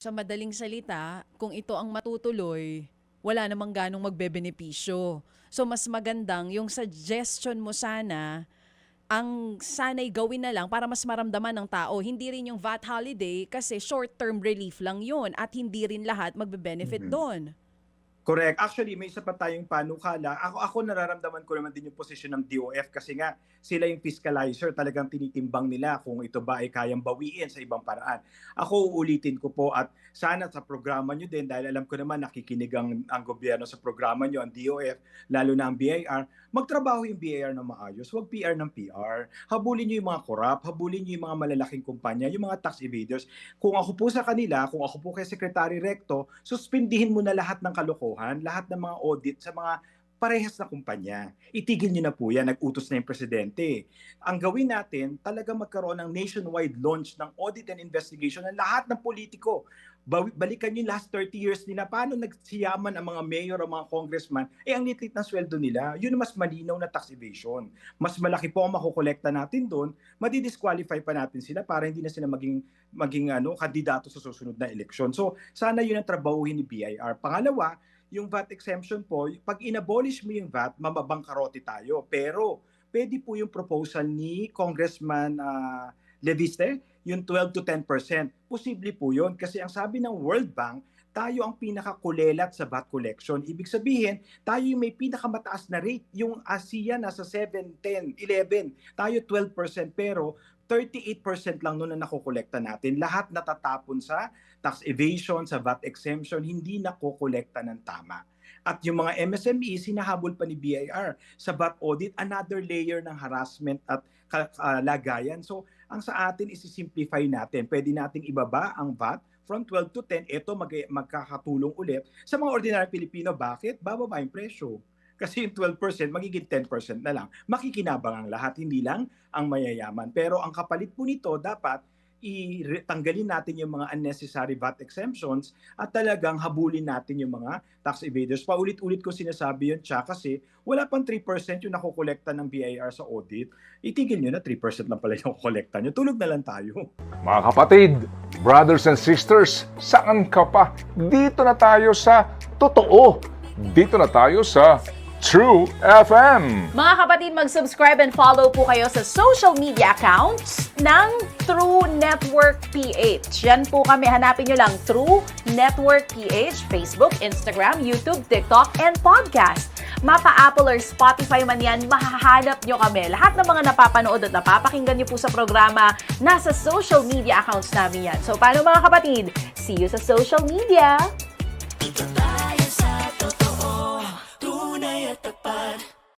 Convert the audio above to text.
Sa madaling salita, kung ito ang matutuloy, wala namang ganong magbebenepisyo. So mas magandang yung suggestion mo sana, ang sana'y gawin na lang para mas maramdaman ng tao. Hindi rin yung VAT holiday kasi short-term relief lang yun at hindi rin lahat magbe-benefit Mhm. doon. Correct. Actually, may isa pa tayong panukala. Ako nararamdaman ko naman din yung posisyon ng DOF kasi nga sila yung fiscalizer, talagang tinitimbang nila kung ito ba ay kayang bawiin sa ibang paraan. Ako uulitin ko po at sana sa programa nyo din, dahil alam ko naman nakikinig ang gobyerno sa programa nyo, ang DOF, lalo na ang BIR, magtrabaho yung BIR na maayos, huwag PR ng PR. Habulin nyo yung mga corrupt, habulin nyo yung mga malalaking kumpanya, yung mga tax evaders. Kung ako po sa kanila, kung ako po kay Secretary Recto, suspindihin mo na lahat ng kalokohan, lahat ng mga audit sa mga parehas na kumpanya. Itigil nyo na po yan, nag-utos na yung presidente. Ang gawin natin, talaga magkaroon ng nationwide launch ng audit and investigation ng lahat ng politiko. Balikan yung last 30 years nila, paano nagsiyaman ang mga mayor o mga congressman, ang litlit ng sweldo nila. Yun mas malinaw na tax evasion. Mas malaki po ang makukolekta natin doon, madidisqualify pa natin sila para hindi na sila maging kandidato sa susunod na eleksyon. So, sana yun ang trabahuhin ni BIR. Pangalawa, yung VAT exemption po, pag inabolish mo yung VAT, mamabangkarote tayo. Pero, pwede po yung proposal ni Congressman Leviste, yung 12 to 10%. Posible po yun kasi ang sabi ng World Bank, tayo ang pinakakulelat sa VAT collection. Ibig sabihin, tayo yung may pinakamataas na rate. Yung ASEAN nasa 7, 10, 11. Tayo 12%, pero 38% lang noon na nakokolekta natin. Lahat natatapon sa tax evasion, sa VAT exemption, hindi nakokolekta ng tama. At yung mga MSME, sinahabol pa ni BIR sa VAT audit, another layer ng harassment at lagayan. So, ang sa atin isi-simplify natin. Pwede nating ibaba ang VAT from 12 to 10. Ito magkakatulong ulit sa mga ordinary Pilipino. Bakit? Bababa yung presyo. Kasi yung 12% magiging 10% na lang. Makikinabang ang lahat, hindi lang ang mayayaman. Pero ang kapalit po nito, dapat tanggalin natin yung mga unnecessary VAT exemptions at talagang habulin natin yung mga tax evaders. Paulit-ulit ko sinasabi yun, kasi wala pang 3% yung nakokolekta ng BIR sa audit. Itigil nyo na, 3% lang pala yung kolekta nyo. Tulog na lang tayo. Mga kapatid, brothers and sisters, saan ka pa? Dito na tayo sa totoo. Dito na tayo sa True FM. Mga kapatid, mag-subscribe and follow po kayo sa social media accounts ng True Network PH. Yan po kami, hanapin nyo lang True Network PH, Facebook, Instagram, YouTube, TikTok, and podcast. Mapa Apple or Spotify man yan, mahahanap nyo kami. Lahat ng mga napapanood at napapakinggan nyo po sa programa, nasa social media accounts namin yan. So, paano mga kapatid? See you sa social media! Dito tayo sa totoo, tunay at tapat.